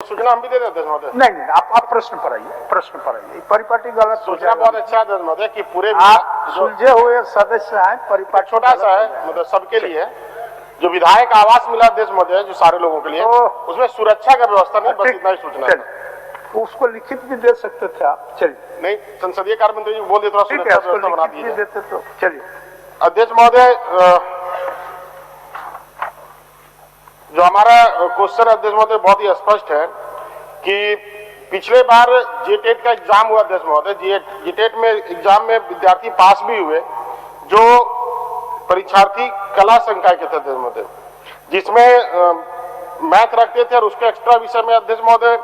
सूचना हम भी दे देते हैं। नहीं नहीं, आप प्रश्न पर आइए। परिपाटी गलत सूचना बहुत अच्छा है महोदय कि पूरे आप सुलझे हुए सदस्य हैं। परिपाटी छोटा सा है, मतलब सबके लिए है। जो विधायक आवास मिला अध्यक्ष महोदय, जो सारे लोगों के लिए, उसमें सुरक्षा का व्यवस्था नहीं, बस इतना ही सूचना है। उसको लिखित भी दे सकते थे आप। चलिए, नहीं, संसदीय कार्य मंत्री जी बोल देते, सुरक्षा व्यवस्था बना दी देते तो चलिए। अध्यक्ष महोदय, जो हमारा क्वेश्चन अध्यक्ष महोदय बहुत ही स्पष्ट है कि पिछले बार जेटेट का एग्जाम हुआ अध्यक्ष महोदय। जेटेट में एग्जाम में विद्यार्थी पास भी हुए, जो परीक्षार्थी कला संकाय के थे अध्यक्ष महोदय, जिसमें मैथ रखते थे और उसके एक्स्ट्रा विषय में अध्यक्ष महोदय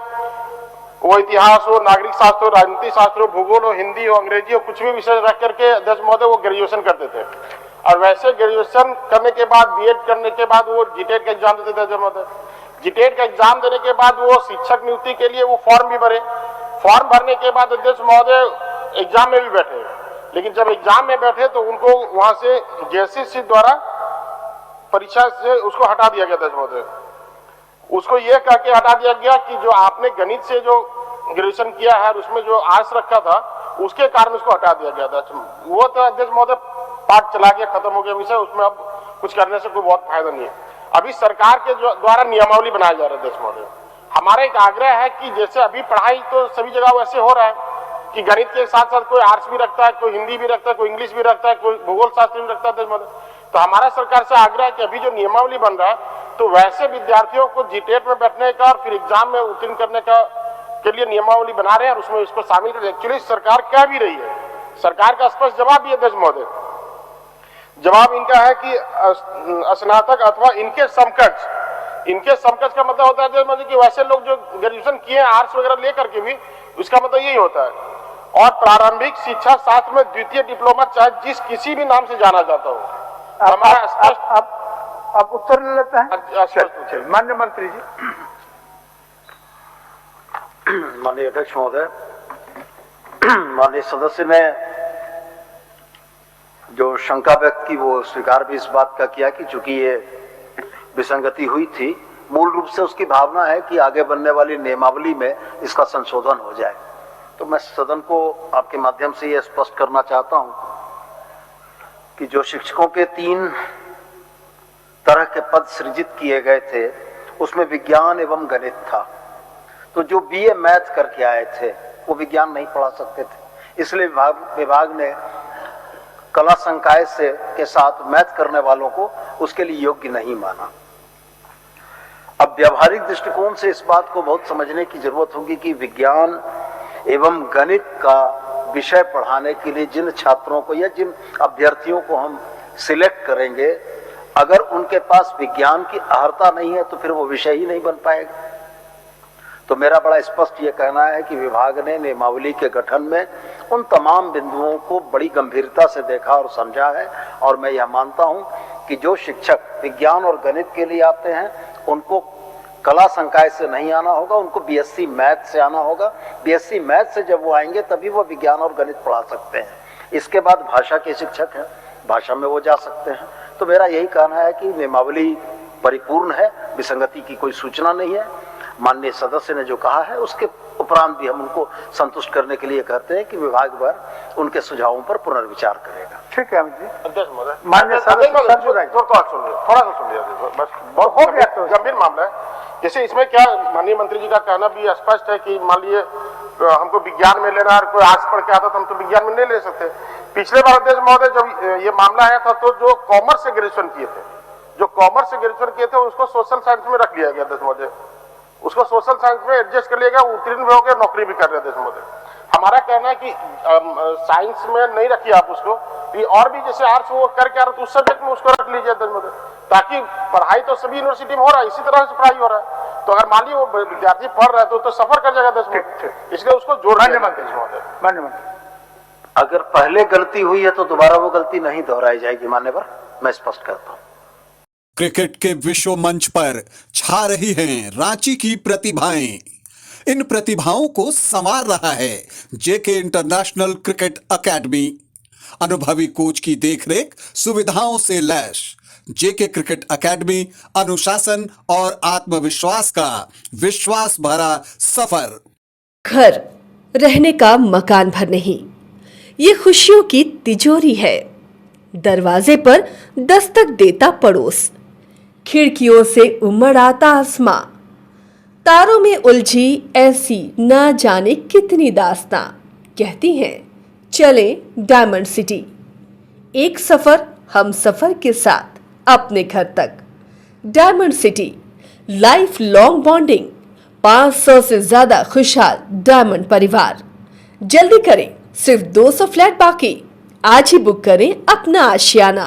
वो इतिहास हो, नागरिक शास्त्र हो, राजनीति शास्त्र हो, भूगोल हो, हिंदी हो, अंग्रेजी हो, कुछ भी विषय रख करके अध्यक्ष महोदय वो ग्रेजुएशन करते थे। और वैसे ग्रेजुएशन करने के बाद, बीएड करने के बाद वो जीटेट का एग्जाम देते थे अध्यक्ष महोदय। जीटेट का एग्जाम देने के बाद वो शिक्षक नियुक्ति के लिए वो फॉर्म भी भरे। फॉर्म भरने के बाद अध्यक्ष महोदय एग्जाम में भी बैठे, लेकिन जब एग्जाम में बैठे तो उनको वहां से जेएसएससी द्वारा परीक्षा से उसको हटा दिया गया अध्यक्ष महोदय। उसको ये कह के हटा दिया गया कि जो आपने गणित से जो ग्रेजुएशन किया है, उसमें जो आर्ट्स रखा था, उसके कारण उसको हटा दिया गया था। वो तो अध्यक्ष महोदय पाठ चला गया, खत्म हो गया विषय, उसमें अब कुछ करने से कोई बहुत फायदा नहीं है। अभी सरकार के द्वारा नियमावली बनाया जा रहा है अध्यक्ष महोदय। हमारा एक आग्रह है कि जैसे अभी पढ़ाई तो सभी जगह वैसे हो रहा है कि गणित के साथ साथ कोई आर्ट्स भी रखता है, कोई हिंदी भी रखता है, कोई इंग्लिश भी रखता है, कोई भूगोल शास्त्र भी रखता है। तो हमारा सरकार से आग्रह है कि अभी जो नियमावली बन रहा है, तो वैसे विद्यार्थियों को जीटेट में बैठने का और फिर एग्जाम में उत्तीर्ण करने का के लिए नियमावली बना रहे हैं और उसमें इसको शामिल कर। एक्चुअली सरकार कह भी रही है, सरकार का स्पष्ट जवाब भी है अध्यक्ष महोदय। जवाब इनका है कि स्नातक अथवा इनके समकक्ष का मतलब होता है अध्यक्ष महोदय कि वैसे लोग जो ग्रेजुएशन किए आर्ट्स वगैरह लेकर के भी, उसका मतलब यही होता है। और प्रारंभिक शिक्षा शास्त्र में द्वितीय डिप्लोमा चाहे जिस किसी भी नाम से जाना जाता हो। हमारा स्पष्ट आप उत्तर ले लेते हैं। माननीय मंत्री जी। माननीय अध्यक्ष महोदय, माननीय सदस्य ने जो शंका व्यक्त की वो स्वीकार भी इस बात का किया कि चूंकि ये विसंगति हुई थी, मूल रूप से उसकी भावना है कि आगे बनने वाली नियमावली में इसका संशोधन हो जाए। तो मैं सदन को आपके माध्यम से ये स्पष्ट करना चाहता हूं कि जो शिक्षकों के 3 तरह के पद सृजित किए गए थे, उसमें विज्ञान एवं गणित था। तो जो बीए मैथ करके आए थे वो विज्ञान नहीं पढ़ा सकते थे, इसलिए विभाग ने कला संकाय से के साथ मैथ करने वालों को उसके लिए योग्य नहीं माना। अब व्यावहारिक दृष्टिकोण से इस बात को बहुत समझने की जरूरत होगी कि विज्ञान एवं गणित का विषय पढ़ाने के लिए जिन छात्रों को या जिन अभ्यर्थियों को हम सिलेक्ट करेंगे, अगर उनके पास विज्ञान की अर्हता नहीं है तो फिर वो विषय ही नहीं बन पाएगा। तो मेरा बड़ा स्पष्ट ये कहना है कि विभाग ने नियमावली के गठन में उन तमाम बिंदुओं को बड़ी गंभीरता से देखा और समझा है। और मैं यह मानता हूं कि जो शिक्षक विज्ञान और गणित के लिए आते हैं उनको कला संकाय से नहीं आना होगा, उनको बीएससी मैथ से आना होगा। बीएससी मैथ से जब वो आएंगे तभी वो विज्ञान और गणित पढ़ा सकते हैं। इसके बाद भाषा के शिक्षक हैं, भाषा में वो जा सकते हैं। तो मेरा यही कहना है कि नियमावली परिपूर्ण है, विसंगति की कोई सूचना नहीं है। माननीय सदस्य ने जो कहा है उसके उपरांत भी हम उनको संतुष्ट करने के लिए कहते हैं कि विभाग पर उनके सुझावों पर पुनर्विचार करेगा। ठीक है जी। अध्यक्ष महोदय, माननीय सदस्य थोड़ा सा सुन लिया, बस बहुत हो गया, तो गंभीर मामला है। जैसे इसमें क्या माननीय मंत्री जी का कहना भी स्पष्ट है कि मान लीजिए हमको विज्ञान में लेना और कोई आर्ट्स पढ़ के आता तो हम तो विज्ञान में नहीं ले सकते। पिछले बार अध्यक्ष महोदय जब ये मामला आया था तो जो कॉमर्स से ग्रेजुएशन किए थे उसको सोशल साइंस में रख लिया गया अध्यक्ष महोदय। उसको सोशल साइंस में एडजस्ट कर लिया गया, उत्तीर्ण भी हो गया, नौकरी भी कर रहे थे अध्यक्ष महोदय। हमारा कहना है कि साइंस में नहीं रखिए आप उसको, और भी जैसे आर्ट्स वो करके आ रहा है तो उस सब्जेक्ट में उसको रख लीजिए अध्यक्ष महोदय, ताकि पढ़ाई तो सभी यूनिवर्सिटी में हो रहा है, इसी तरह से पढ़ाई हो रहा है। तो अगर मान लीजिए वो विद्यार्थी पढ़ रहा है तो सफर कर जाएगा अध्यक्ष महोदय, इसलिए उसको जोड़ना महोदय। अगर पहले गलती हुई है तो दोबारा वो गलती नहीं दोहराई जाएगी। मान्यवर, मैं स्पष्ट करता हूं। क्रिकेट के विश्व मंच पर छा रही हैं रांची की प्रतिभाएं। इन प्रतिभाओं को संवार रहा है जेके इंटरनेशनल क्रिकेट एकेडमी। अनुभवी कोच की देखरेख, सुविधाओं से लैस, जेके क्रिकेट एकेडमी, अनुशासन और आत्मविश्वास का विश्वास भरा सफर। घर रहने का मकान भर नहीं, ये खुशियों की तिजोरी है। दरवाजे पर दस्तक देता पड़ोस, खिड़कियों से उमड़ आता आसमां, तारों में उलझी ऐसी ना जाने कितनी दास्तां। कहती हैं चले डायमंड सिटी, एक सफर हम सफर के साथ अपने घर तक। Diamond city, life long bonding, 500 से ज्यादा खुशहाल डायमंड परिवार। जल्दी करें, सिर्फ 200 फ्लैट बाकी। आज ही बुक करें अपना आशियाना।